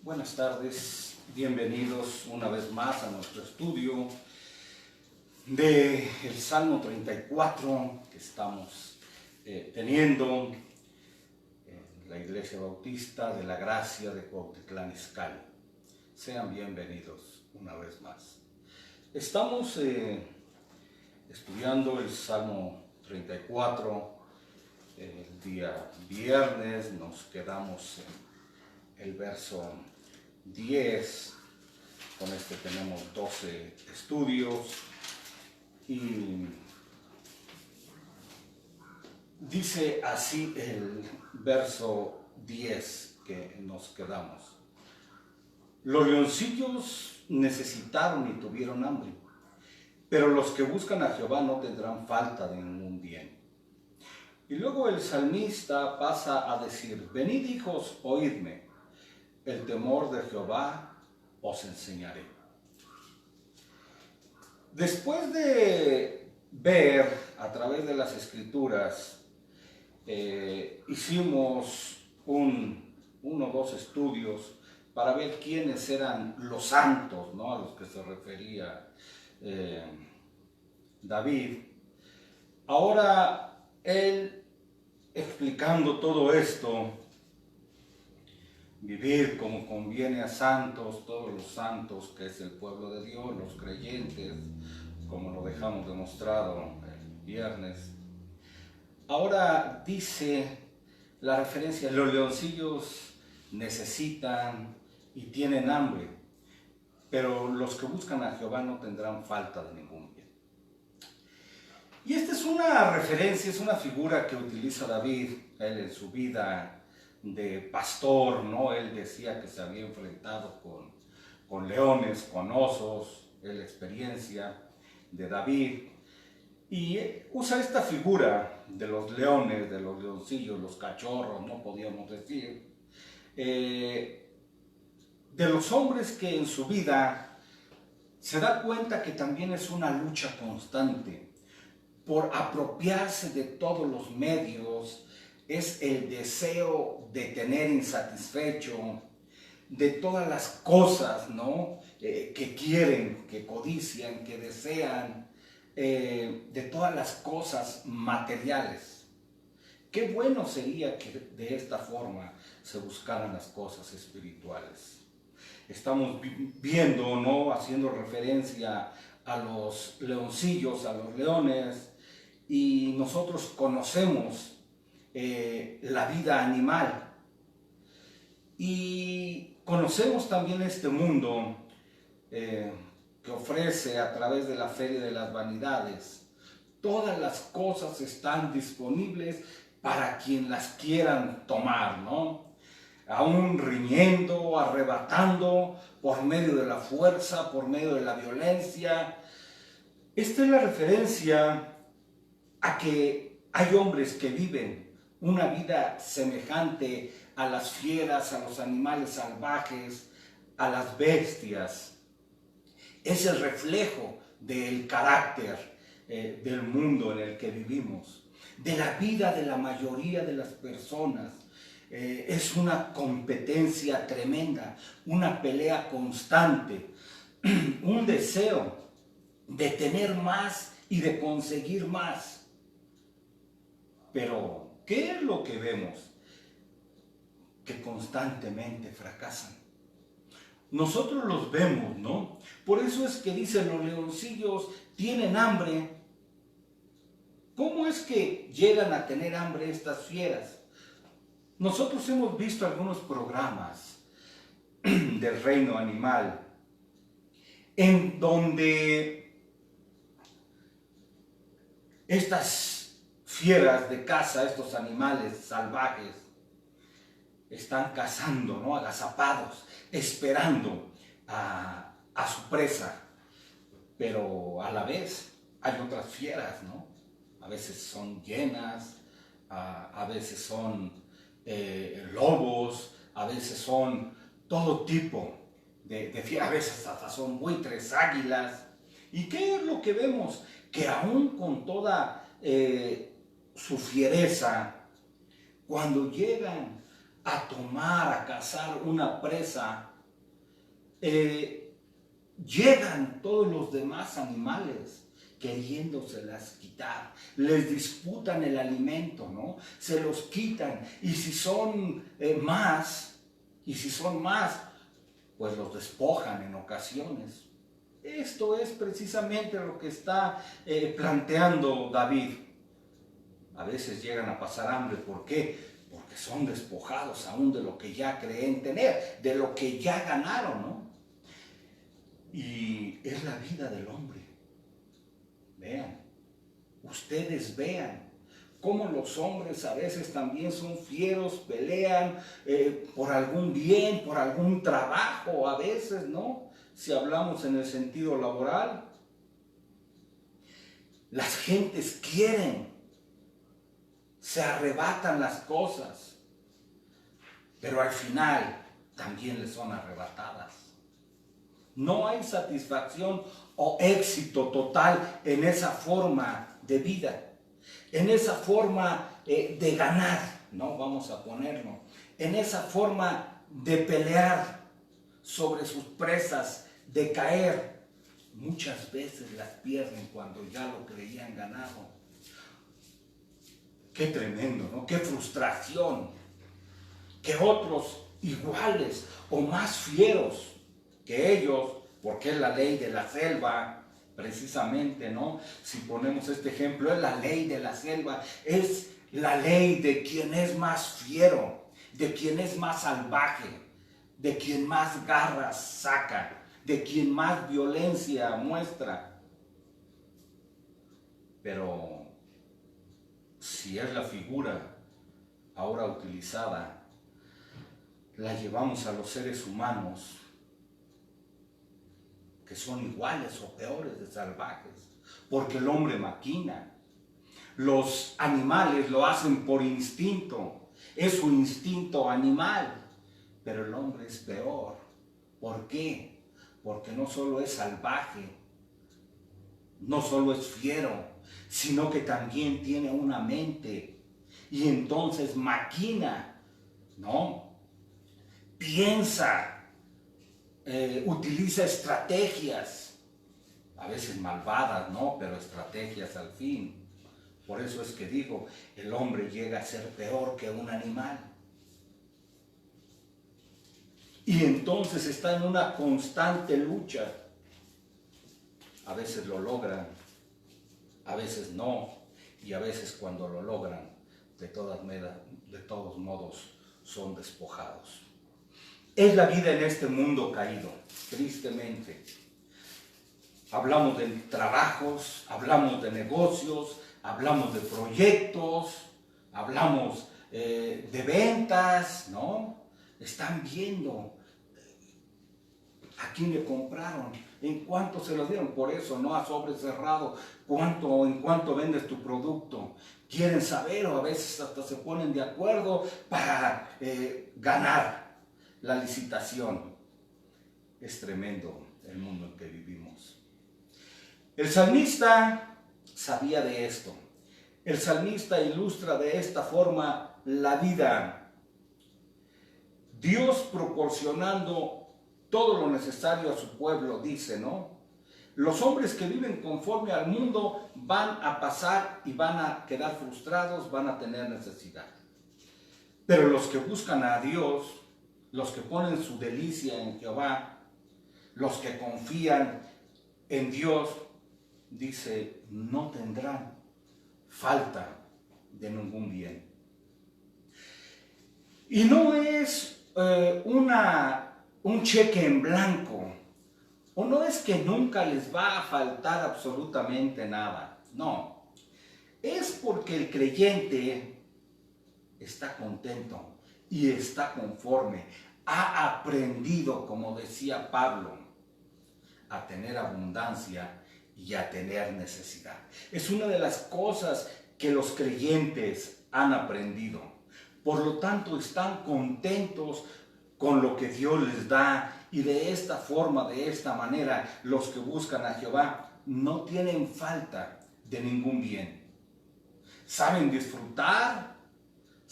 Buenas tardes, bienvenidos una vez más a nuestro estudio del Salmo 34 que estamos teniendo en la Iglesia Bautista de la Gracia de Cuautitlán Izcalli. Sean bienvenidos una vez más. Estamos estudiando el Salmo 34 el día viernes, nos quedamos en el verso 10, con este tenemos 12 estudios y dice así el verso 10 que nos quedamos: los leoncillos necesitaron y tuvieron hambre, pero los que buscan a Jehová no tendrán falta de ningún bien. Y luego el salmista pasa a decir: venid, hijos, oídme, el temor de Jehová os enseñaré. Después de ver a través de las escrituras, hicimos uno o dos estudios para ver quiénes eran los santos, ¿no?, a los que se refería David. Ahora él, explicando todo esto, vivir como conviene a santos, todos los santos, que es el pueblo de Dios, los creyentes, como lo dejamos demostrado el viernes. Ahora dice la referencia: los leoncillos necesitan y tienen hambre, pero los que buscan a Jehová no tendrán falta de ningún bien. Y esta es una referencia, es una figura que utiliza David, él en su vida de pastor, ¿no? Él decía que se había enfrentado con leones, con osos, es la experiencia de David. Y usa esta figura de los leones, de los leoncillos, los cachorros, no podíamos decir, de los hombres que en su vida se da cuenta que también es una lucha constante por apropiarse de todos los medios. Es el deseo de tener insatisfecho de todas las cosas, ¿no?, que quieren, que codician, que desean, de todas las cosas materiales. Qué bueno sería que de esta forma se buscaran las cosas espirituales. Estamos viendo, ¿no?, haciendo referencia a los leoncillos, a los leones, y nosotros conocemos la vida animal y conocemos también este mundo que ofrece a través de la feria de las vanidades. Todas las cosas están disponibles para quien las quieran tomar, ¿no? Aún riñendo, arrebatando por medio de la fuerza, por medio de la violencia. Esta es la referencia a que hay hombres que viven una vida semejante a las fieras, a los animales salvajes, a las bestias. Es el reflejo del carácter del mundo en el que vivimos, de la vida de la mayoría de las personas. Es una competencia tremenda, una pelea constante, un deseo de tener más y de conseguir más. Pero, ¿qué es lo que vemos? Que constantemente fracasan. Nosotros los vemos, ¿no? Por eso es que dicen: los leoncillos tienen hambre. ¿Cómo es que llegan a tener hambre estas fieras? Nosotros hemos visto algunos programas del reino animal en donde estas fieras de caza, estos animales salvajes, están cazando, ¿no?, agazapados, esperando a su presa. Pero a la vez hay otras fieras, ¿no? A veces son hienas, a veces son lobos, a veces son todo tipo de fieras, a veces hasta son buitres, águilas. ¿Y qué es lo que vemos? Que aún con toda su fiereza, cuando llegan a tomar, a cazar una presa, llegan todos los demás animales queriéndoselas quitar, les disputan el alimento, ¿no? Se los quitan, y si son más, pues los despojan en ocasiones. Esto es precisamente lo que está planteando David. A veces llegan a pasar hambre, ¿por qué? Porque son despojados aún de lo que ya creen tener, de lo que ya ganaron, ¿no? Y es la vida del hombre. Vean, ustedes vean cómo los hombres a veces también son fieros, pelean por algún bien, por algún trabajo, a veces, ¿no? Si hablamos en el sentido laboral, las gentes quieren, se arrebatan las cosas, pero al final también les son arrebatadas. No hay satisfacción o éxito total en esa forma de vida, en esa forma de ganar, ¿no? Vamos a ponerlo, en esa forma de pelear sobre sus presas, de caer. Muchas veces las pierden cuando ya lo creían ganado. Qué tremendo, ¿no? Qué frustración. Que otros iguales o más fieros que ellos, porque es la ley de la selva, precisamente, ¿no? Si ponemos este ejemplo, es la ley de la selva, es la ley de quien es más fiero, de quien es más salvaje, de quien más garras saca, de quien más violencia muestra. Pero si es la figura ahora utilizada, la llevamos a los seres humanos, que son iguales o peores de salvajes, porque el hombre maquina. Los animales lo hacen por instinto, es su instinto animal, pero el hombre es peor. ¿Por qué? Porque no solo es salvaje, no solo es fiero, sino que también tiene una mente, y entonces maquina, ¿no? Piensa, utiliza estrategias, a veces malvadas, ¿no? Pero estrategias al fin. Por eso es que digo, el hombre llega a ser peor que un animal. Y entonces está en una constante lucha. A veces lo logran, a veces no, y a veces cuando lo logran, de todos modos, son despojados. Es la vida en este mundo caído, tristemente. Hablamos de trabajos, hablamos de negocios, hablamos de proyectos, hablamos de ventas, ¿no? Están viendo a quién le compraron, en cuánto se lo dieron, por eso, no a sobre cerrado, en cuánto vendes tu producto. Quieren saber, o a veces hasta se ponen de acuerdo para ganar la licitación. Es tremendo el mundo en que vivimos. El salmista sabía de esto. El salmista ilustra de esta forma la vida. Dios proporcionando todo lo necesario a su pueblo, dice, ¿no? Los hombres que viven conforme al mundo van a pasar y van a quedar frustrados, van a tener necesidad. Pero los que buscan a Dios, los que ponen su delicia en Jehová, los que confían en Dios, dice, no tendrán falta de ningún bien. Y no es un cheque en blanco, o no es que nunca les va a faltar absolutamente nada, no. Es porque el creyente está contento y está conforme, ha aprendido, como decía Pablo, a tener abundancia y a tener necesidad. Es una de las cosas que los creyentes han aprendido. Por lo tanto, están contentos con lo que Dios les da, y de esta forma, de esta manera, los que buscan a Jehová no tienen falta de ningún bien. Saben disfrutar,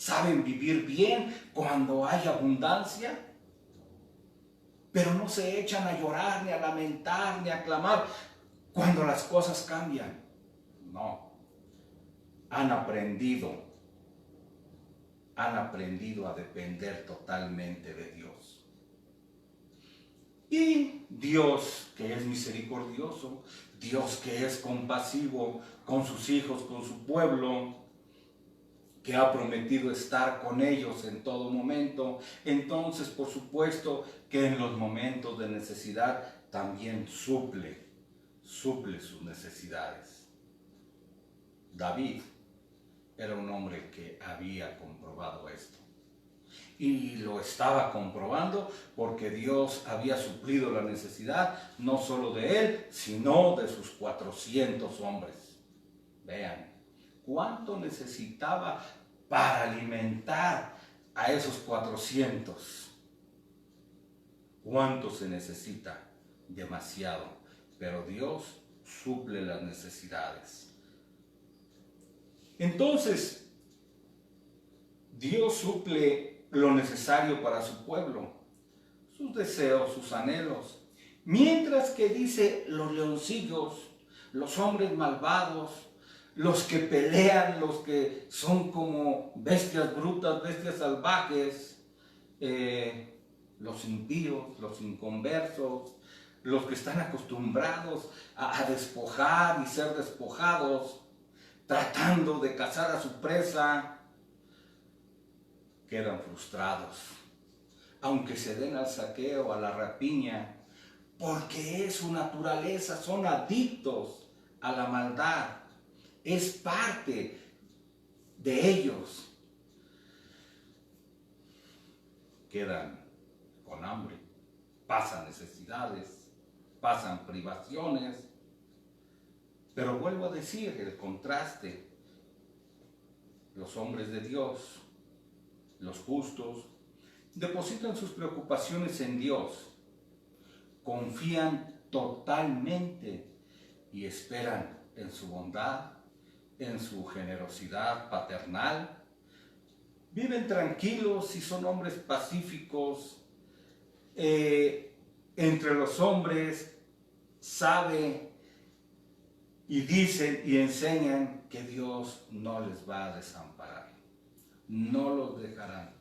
saben vivir bien cuando hay abundancia, pero no se echan a llorar, ni a lamentar, ni a clamar cuando las cosas cambian. No, han aprendido a depender totalmente de Dios. Y Dios, que es misericordioso, Dios que es compasivo con sus hijos, con su pueblo, que ha prometido estar con ellos en todo momento, entonces por supuesto que en los momentos de necesidad también suple sus necesidades. David era un hombre que había comprobado esto. Y lo estaba comprobando porque Dios había suplido la necesidad no solo de él, sino de sus 400 hombres. Vean, ¿cuánto necesitaba para alimentar a esos 400? ¿Cuánto se necesita? Demasiado. Pero Dios suple las necesidades. Entonces, Dios suple lo necesario para su pueblo, sus deseos, sus anhelos. Mientras que dice los leoncillos, los hombres malvados, los que pelean, los que son como bestias brutas, bestias salvajes, los impíos, los inconversos, los que están acostumbrados a despojar y ser despojados, tratando de cazar a su presa, quedan frustrados, aunque se den al saqueo, a la rapiña, porque es su naturaleza, son adictos a la maldad, es parte de ellos. Quedan con hambre, pasan necesidades, pasan privaciones, pero vuelvo a decir el contraste: los hombres de Dios, los justos, depositan sus preocupaciones en Dios, confían totalmente y esperan en su bondad, en su generosidad paternal, viven tranquilos y son hombres pacíficos. Entre los hombres sabe y dicen y enseñan que Dios no les va a desamparar, no los dejarán.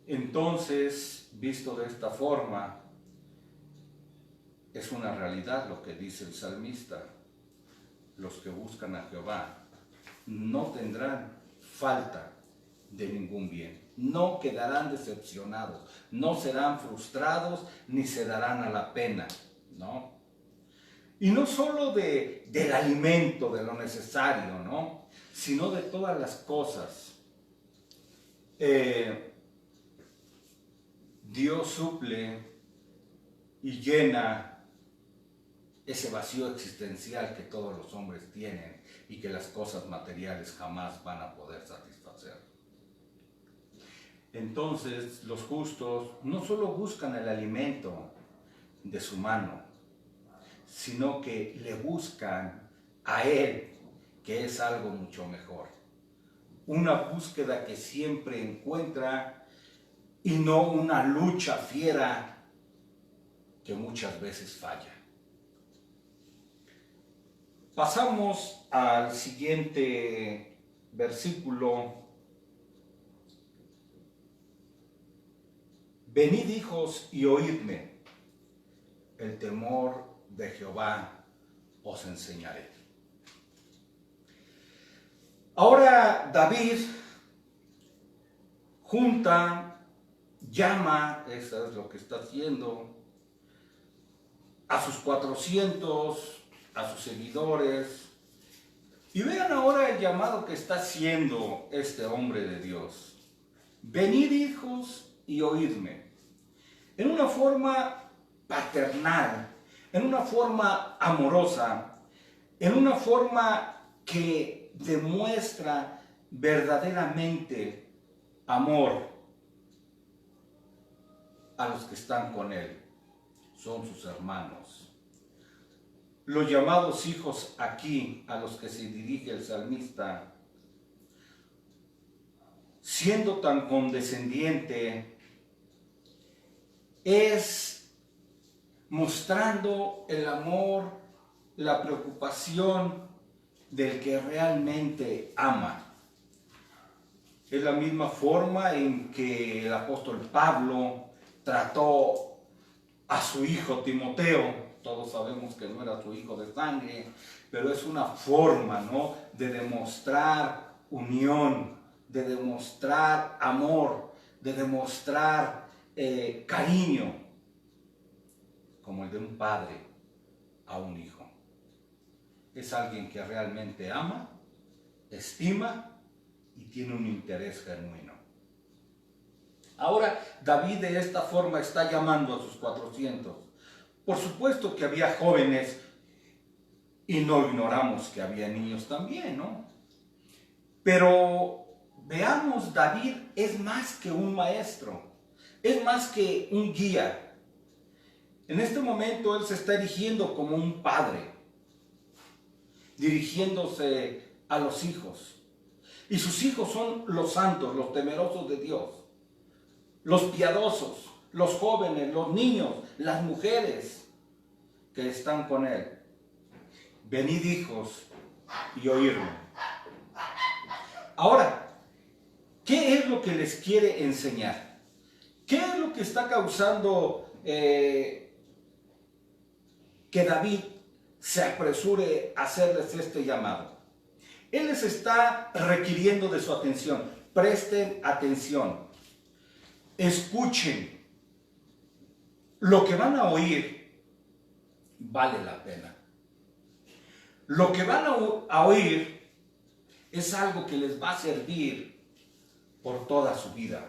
Entonces, visto de esta forma, es una realidad lo que dice el salmista: los que buscan a Jehová no tendrán falta de ningún bien, no quedarán decepcionados, no serán frustrados ni se darán a la pena, ¿no? Y no solo del alimento, de lo necesario, ¿no?, sino de todas las cosas. Dios suple y llena ese vacío existencial que todos los hombres tienen y que las cosas materiales jamás van a poder satisfacer. Entonces, los justos no solo buscan el alimento de su mano, sino que le buscan a Él, que es algo mucho mejor. Una búsqueda que siempre encuentra y no una lucha fiera que muchas veces falla. Pasamos al siguiente versículo. Venid, hijos, y oídme, el temor de Jehová os enseñaré. Ahora David llama, eso es lo que está haciendo, a sus 400, a sus seguidores. Y vean ahora el llamado que está haciendo este hombre de Dios. Venid, hijos, y oídme. En una forma paternal, en una forma amorosa, en una forma que demuestra verdaderamente amor a los que están con él. Son sus hermanos. Los llamados hijos aquí, a los que se dirige el salmista, siendo tan condescendiente, es mostrando el amor, la preocupación del que realmente ama. Es la misma forma en que el apóstol Pablo trató a su hijo Timoteo. Todos sabemos que no era su hijo de sangre, pero es una forma, ¿no?, de demostrar unión, de demostrar amor, de demostrar cariño, como el de un padre a un hijo. Es alguien que realmente ama, estima y tiene un interés genuino. Ahora, David de esta forma está llamando a sus 400. Por supuesto que había jóvenes y no ignoramos que había niños también, ¿no? Pero veamos, David es más que un maestro, es más que un guía. En este momento él se está erigiendo como un padre, dirigiéndose a los hijos. Y sus hijos son los santos, los temerosos de Dios, los piadosos, los jóvenes, los niños, las mujeres que están con él. Venid, hijos, y oírme. Ahora, ¿qué es lo que les quiere enseñar? ¿Qué es lo que está causando que David se apresure a hacerles este llamado? Él les está requiriendo de su atención. Presten atención. Escuchen. Lo que van a oír vale la pena. Lo que van a oír es algo que les va a servir por toda su vida.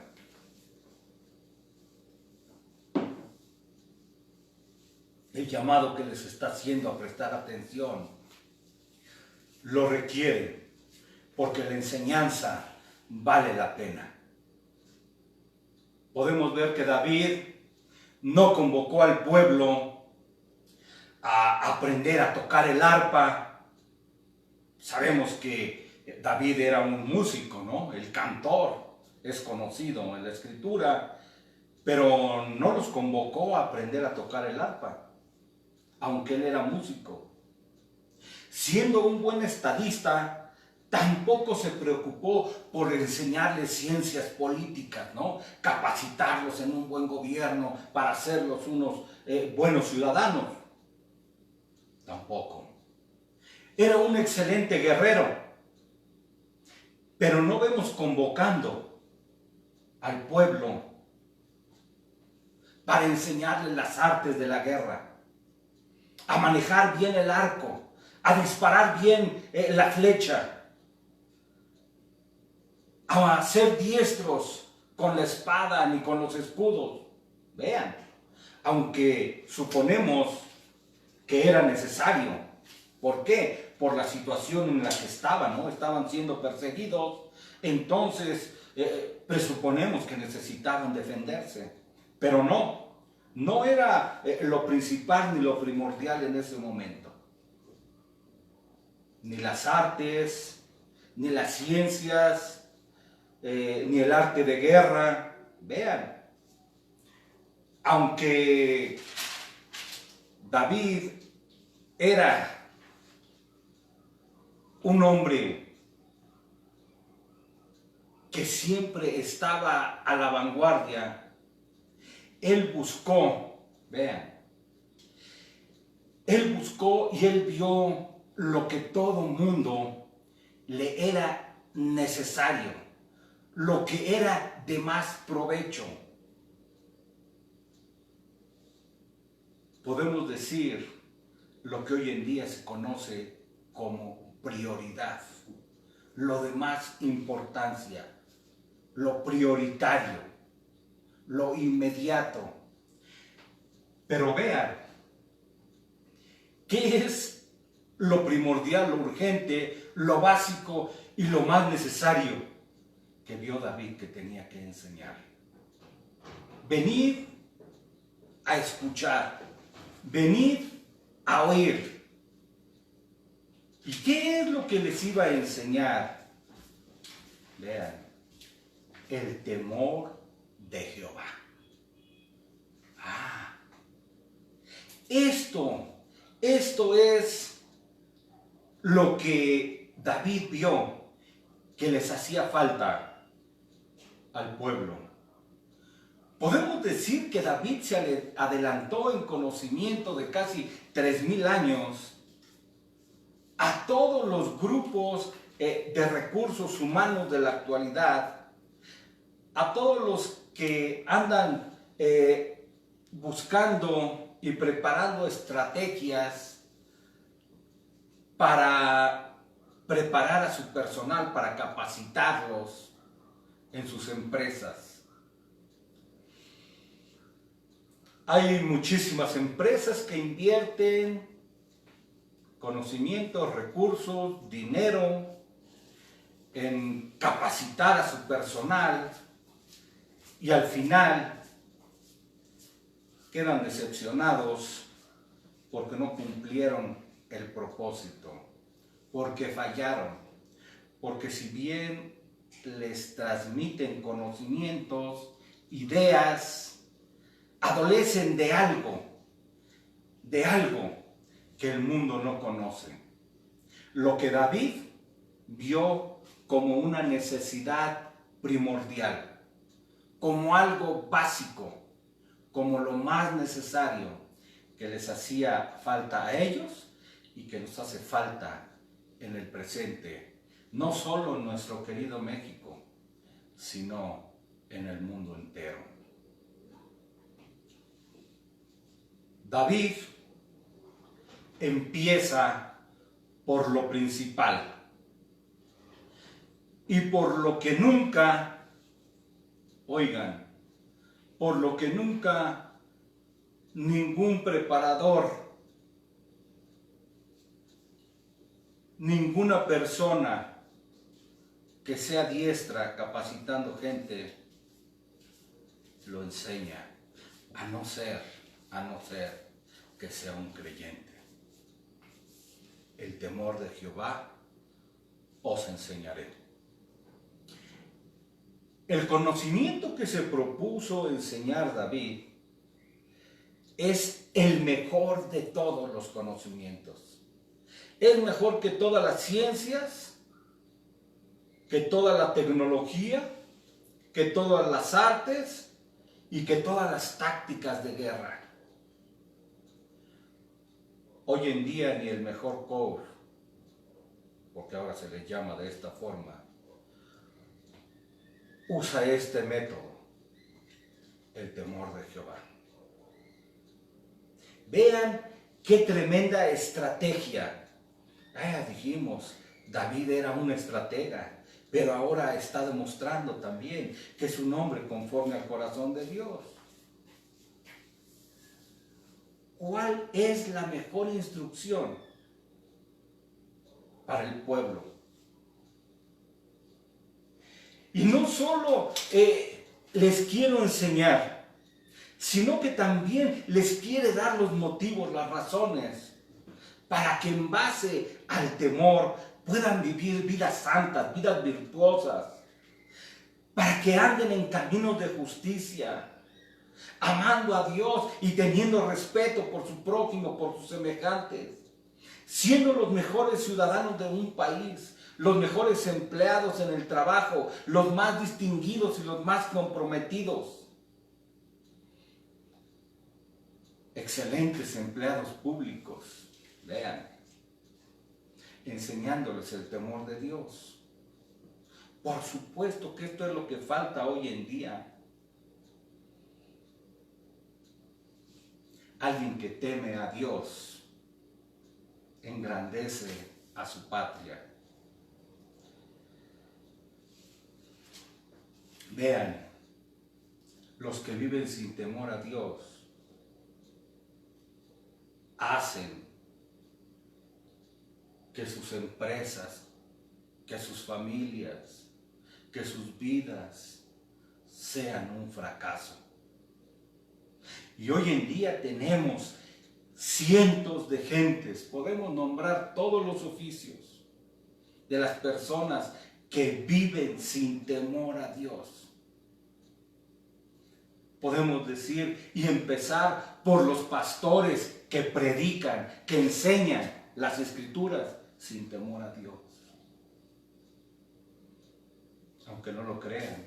El llamado que les está haciendo a prestar atención lo requiere, porque la enseñanza vale la pena. Podemos ver que David no convocó al pueblo a aprender a tocar el arpa. Sabemos que David era un músico, ¿no? El cantor es conocido en la escritura, pero no los convocó a aprender a tocar el arpa, aunque él era músico. Siendo un buen estadista, tampoco se preocupó por enseñarles ciencias políticas, ¿no? Capacitarlos en un buen gobierno para hacerlos unos buenos ciudadanos. Tampoco. Era un excelente guerrero, pero no vemos convocando al pueblo para enseñarles las artes de la guerra, a manejar bien el arco, a disparar bien la flecha, a ser diestros con la espada ni con los escudos. Vean, aunque suponemos que era necesario. ¿Por qué? Por la situación en la que estaban, ¿no? Estaban siendo perseguidos, entonces presuponemos que necesitaban defenderse. Pero no era lo principal ni lo primordial en ese momento. Ni las artes, ni las ciencias, ni el arte de guerra. Vean, aunque David era un hombre que siempre estaba a la vanguardia, él buscó, vean, él buscó y él vio lo que todo mundo le era necesario, lo que era de más provecho. Podemos decir lo que hoy en día se conoce como prioridad, lo de más importancia, lo prioritario, lo inmediato. Pero vean, ¿qué es lo primordial, lo urgente, lo básico y lo más necesario que vio David que tenía que enseñar? Venid a escuchar, venid a oír. ¿Y qué es lo que les iba a enseñar? Vean, el temor de Jehová. Esto es lo que David vio que les hacía falta al pueblo. Podemos decir que David se adelantó en conocimiento de casi 3000 años a todos los grupos de recursos humanos de la actualidad, a todos los que andan buscando y preparando estrategias para preparar a su personal, para capacitarlos en sus empresas. Hay muchísimas empresas que invierten conocimientos, recursos, dinero en capacitar a su personal y al final quedan decepcionados porque no cumplieron el propósito, porque fallaron, porque si bien les transmiten conocimientos, ideas, adolecen de algo que el mundo no conoce. Lo que David vio como una necesidad primordial, como algo básico, como lo más necesario que les hacía falta a ellos y que nos hace falta en el presente, no solo en nuestro querido México, sino en el mundo entero. David empieza por lo principal y por lo que nunca, oigan, por lo que nunca ningún preparador, ninguna persona que sea diestra capacitando gente lo enseña, a no ser que sea un creyente. El temor de Jehová os enseñaré. El conocimiento que se propuso enseñar David es el mejor de todos los conocimientos. Es mejor que todas las ciencias, que toda la tecnología, que todas las artes y que todas las tácticas de guerra. Hoy en día ni el mejor coach, porque ahora se les llama de esta forma, usa este método, el temor de Jehová. Vean qué tremenda estrategia. Dijimos, David era un estratega, pero ahora está demostrando también que es un hombre conforme al corazón de Dios. ¿Cuál es la mejor instrucción para el pueblo? Y no solo les quiero enseñar, sino que también les quiere dar los motivos, las razones, para que en base al temor puedan vivir vidas santas, vidas virtuosas, para que anden en caminos de justicia, amando a Dios y teniendo respeto por su prójimo, por sus semejantes, siendo los mejores ciudadanos de un país, los mejores empleados en el trabajo, los más distinguidos y los más comprometidos, excelentes empleados públicos, vean, enseñándoles el temor de Dios. Por supuesto que esto es lo que falta hoy en día. Alguien que teme a Dios engrandece a su patria. Vean, los que viven sin temor a Dios hacen que sus empresas, que sus familias, que sus vidas sean un fracaso. Y hoy en día tenemos cientos de gentes, podemos nombrar todos los oficios de las personas que viven sin temor a Dios. podemos decir, y empezar por los pastores que predican, que enseñan las Escrituras sin temor a Dios. Aunque no lo crean,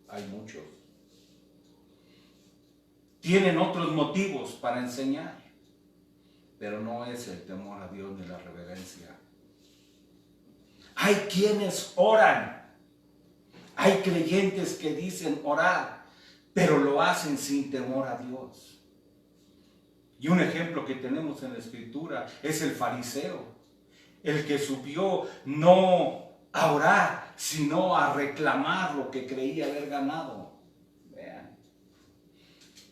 hay muchos. Tienen otros motivos para enseñar, pero no es el temor a Dios ni la reverencia. Hay quienes oran, hay creyentes que dicen orar, pero lo hacen sin temor a Dios. Y un ejemplo que tenemos en la Escritura es el fariseo, el que subió no a orar, sino a reclamar lo que creía haber ganado. Vean,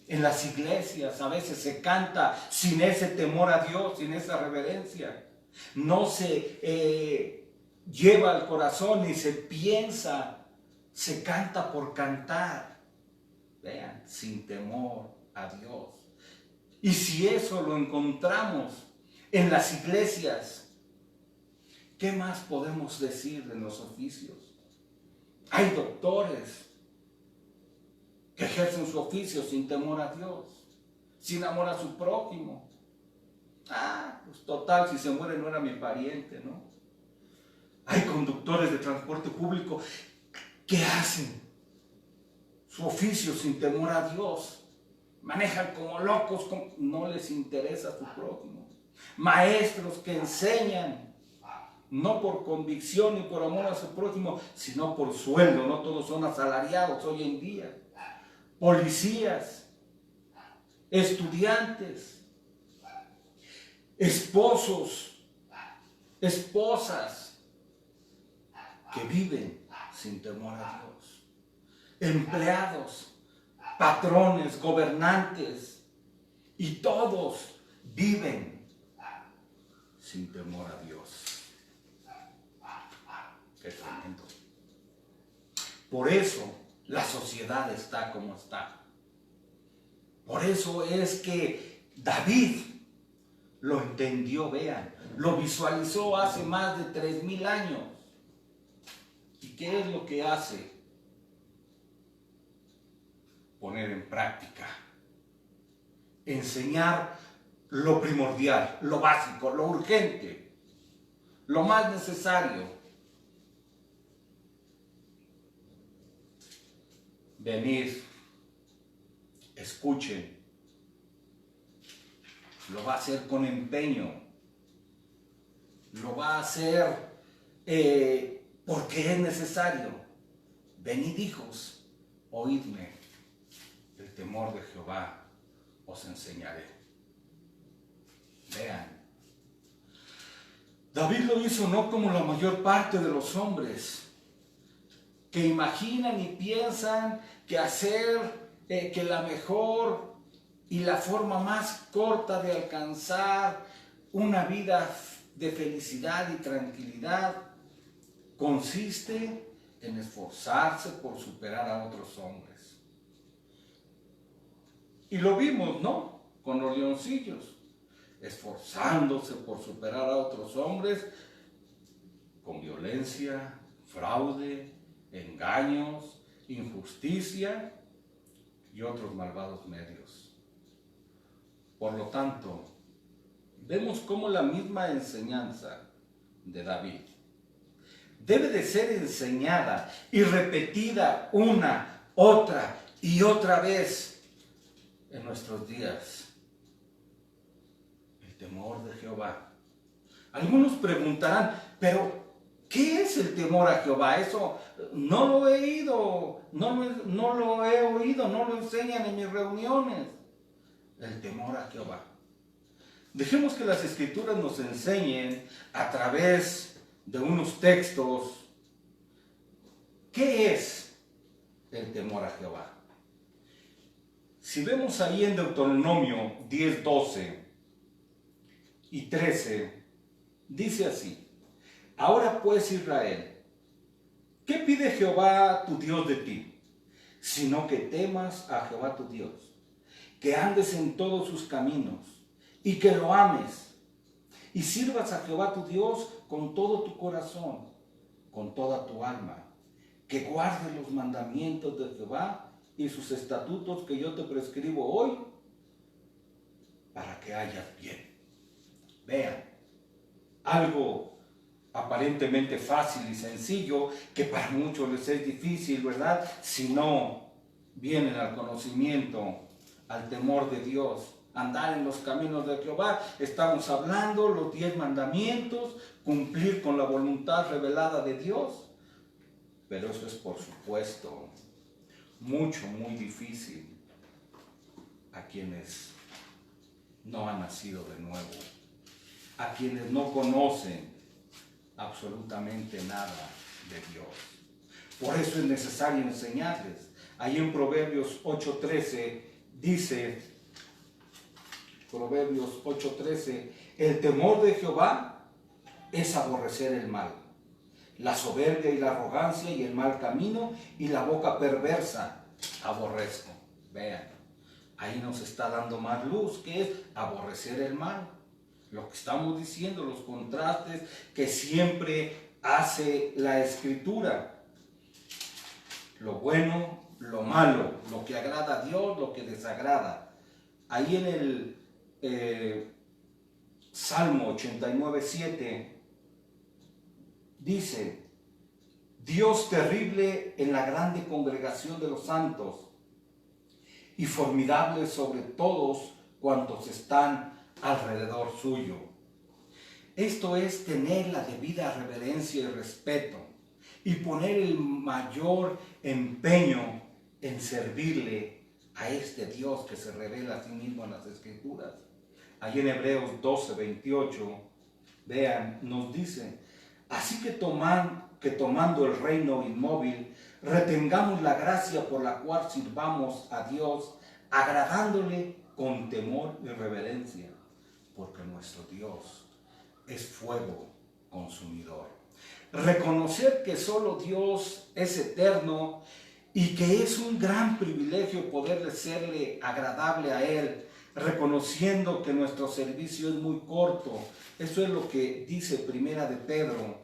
en las iglesias a veces se canta sin ese temor a Dios, sin esa reverencia. No se lleva al corazón ni se piensa, se canta por cantar. Vean, sin temor a Dios. Y si eso lo encontramos en las iglesias, ¿qué más podemos decir de los oficios? Hay doctores que ejercen su oficio sin temor a Dios, sin amor a su prójimo. Pues total, si se muere no era mi pariente, ¿no? Hay conductores de transporte público que hacen su oficio sin temor a Dios. Manejan como locos, no les interesa su prójimo. Maestros que enseñan, no por convicción ni por amor a su prójimo, sino por sueldo. No todos son asalariados hoy en día. Policías, estudiantes, esposos, esposas que viven sin temor a Dios. Empleados, patrones, gobernantes, y todos viven sin temor a Dios. Qué tremendo. Por eso la sociedad está como está. Por eso es que David lo entendió, vean, lo visualizó hace más de 3000 años. ¿Y qué es lo que hace? Poner en práctica, enseñar lo primordial, lo básico, lo urgente, lo más necesario. Venir, escuchen, lo va a hacer con empeño, lo va a hacer porque es necesario. Venid, hijos, oídme. El temor de Jehová os enseñaré. Vean, David lo hizo no como la mayor parte de los hombres, que imaginan y piensan que hacer, que la mejor y la forma más corta de alcanzar una vida de felicidad y tranquilidad consiste en esforzarse por superar a otros hombres. Y lo vimos, ¿no? Con los leoncillos, esforzándose por superar a otros hombres con violencia, fraude, engaños, injusticia y otros malvados medios. Por lo tanto, vemos cómo la misma enseñanza de David debe de ser enseñada y repetida una, otra y otra vez en nuestros días. El temor de Jehová. Algunos preguntarán, pero ¿qué es el temor a Jehová? Eso no lo he oído, no lo enseñan en mis reuniones. El temor a Jehová. Dejemos que las Escrituras nos enseñen a través de unos textos qué es el temor a Jehová. Si vemos ahí en Deuteronomio 10, 12 y 13, dice así: Ahora pues, Israel, ¿qué pide Jehová tu Dios de ti? Sino que temas a Jehová tu Dios, que andes en todos sus caminos y que lo ames, y sirvas a Jehová tu Dios con todo tu corazón, con toda tu alma, que guardes los mandamientos de Jehová y sus estatutos que yo te prescribo hoy, para que hayas bien. Vean, algo aparentemente fácil y sencillo, que para muchos les es difícil, ¿verdad? Si no vienen al conocimiento, al temor de Dios, andar en los caminos de Jehová. Estamos hablando los 10 mandamientos, cumplir con la voluntad revelada de Dios, pero eso es por supuesto muy difícil a quienes no han nacido de nuevo, a quienes no conocen absolutamente nada de Dios. Por eso es necesario enseñarles. Ahí en Proverbios 8:13 dice, Proverbios 8:13, el temor de Jehová es aborrecer el mal, la soberbia y la arrogancia y el mal camino y la boca perversa aborrezco. Vean, ahí nos está dando más luz, que es aborrecer el mal. Lo que estamos diciendo, los contrastes que siempre hace la Escritura. Lo bueno, lo malo, lo que agrada a Dios, lo que desagrada. Ahí en el Salmo 89:7 dice, Dios terrible en la grande congregación de los santos y formidable sobre todos cuantos están alrededor suyo. Esto es tener la debida reverencia y respeto y poner el mayor empeño en servirle a este Dios que se revela a sí mismo en las Escrituras. Allí en Hebreos 12:28, vean, nos dice, así que tomando el reino inmóvil, retengamos la gracia por la cual sirvamos a Dios, agradándole con temor y reverencia, porque nuestro Dios es fuego consumidor. Reconocer que solo Dios es eterno y que es un gran privilegio poderle serle agradable a Él, reconociendo que nuestro servicio es muy corto. Eso es lo que dice Primera de Pedro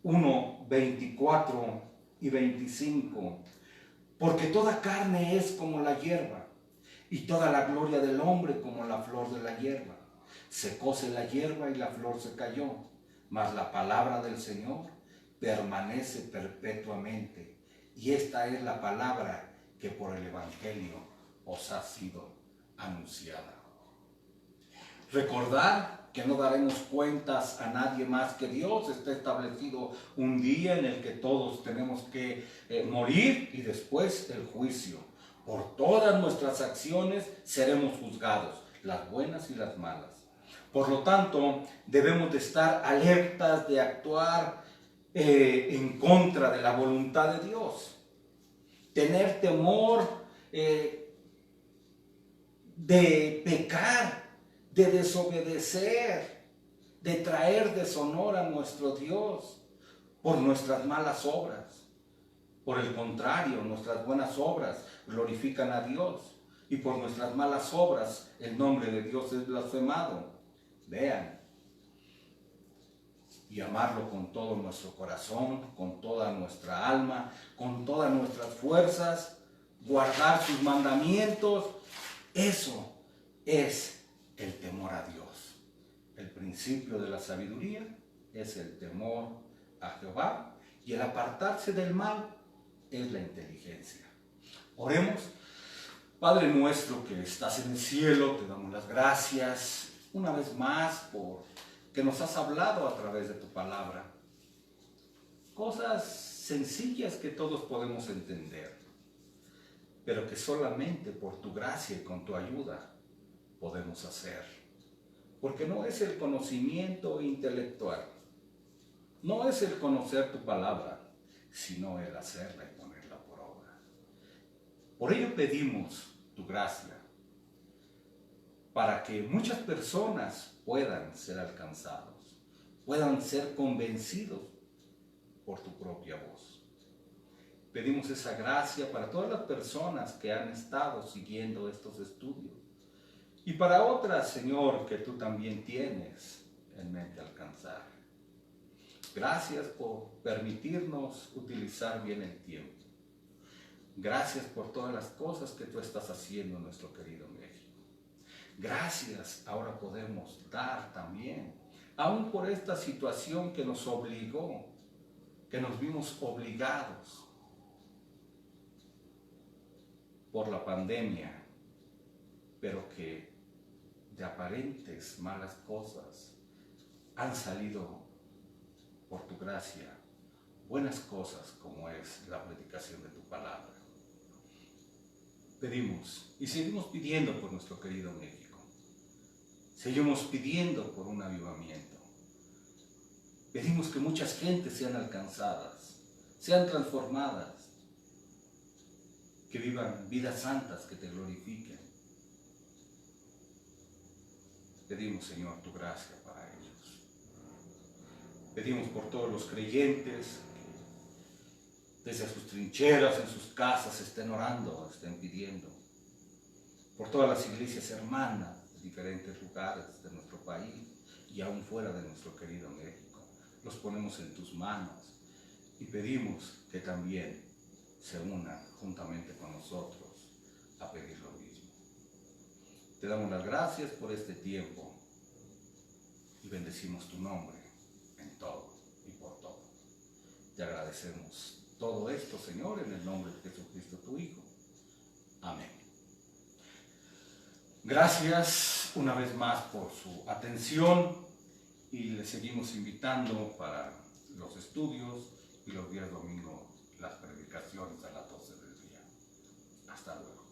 1:24 y 25. Porque toda carne es como la hierba, y toda la gloria del hombre como la flor de la hierba. Secóse la hierba y la flor se cayó, mas la palabra del Señor permanece perpetuamente. Y esta es la palabra que por el Evangelio os ha sido anunciada. Recordar que no daremos cuentas a nadie más que Dios. Está establecido un día en el que todos tenemos que morir y después el juicio. Por todas nuestras acciones seremos juzgados, las buenas y las malas. Por lo tanto, debemos de estar alertas de actuar en contra de la voluntad de Dios. Tener temor de pecar, de desobedecer, de traer deshonor a nuestro Dios por nuestras malas obras. Por el contrario, nuestras buenas obras glorifican a Dios y por nuestras malas obras el nombre de Dios es blasfemado. Vean, y amarlo con todo nuestro corazón, con toda nuestra alma, con todas nuestras fuerzas, guardar sus mandamientos, eso es el temor a Dios. El principio de la sabiduría es el temor a Jehová y el apartarse del mal es la inteligencia. Oremos. Padre nuestro que estás en el cielo, te damos las gracias una vez más por que nos has hablado a través de tu palabra. Cosas sencillas que todos podemos entender, pero que solamente por tu gracia y con tu ayuda podemos hacer. Porque no es el conocimiento intelectual, no es el conocer tu palabra, sino el hacerla y ponerla por obra. Por ello pedimos tu gracia, para que muchas personas puedan ser alcanzados, puedan ser convencidos por tu propia voz. Pedimos esa gracia para todas las personas que han estado siguiendo estos estudios y para otras, Señor, que tú también tienes en mente alcanzar. Gracias por permitirnos utilizar bien el tiempo. Gracias por todas las cosas que tú estás haciendo en nuestro querido México. Gracias, ahora podemos dar también, aún por esta situación que nos obligó, que nos vimos obligados por la pandemia, pero que de aparentes malas cosas han salido por tu gracia buenas cosas, como es la predicación de tu palabra. Pedimos y seguimos pidiendo por nuestro querido México. Seguimos pidiendo por un avivamiento. Pedimos que muchas gentes sean alcanzadas, sean transformadas, que vivan vidas santas que te glorifiquen. Pedimos, Señor, tu gracia para ellos. Pedimos por todos los creyentes que desde sus trincheras, en sus casas, estén orando, estén pidiendo. Por todas las iglesias hermanas de diferentes lugares de nuestro país y aún fuera de nuestro querido México. Los ponemos en tus manos y pedimos que también se unan juntamente con nosotros a pedir lo mismo. Te damos las gracias por este tiempo y bendecimos tu nombre en todo y por todo. Te agradecemos todo esto, Señor, en el nombre de Jesucristo, tu Hijo. Amén. Gracias una vez más por su atención y les seguimos invitando para los estudios y los días domingos las predicaciones a las 12 del día. Hasta luego.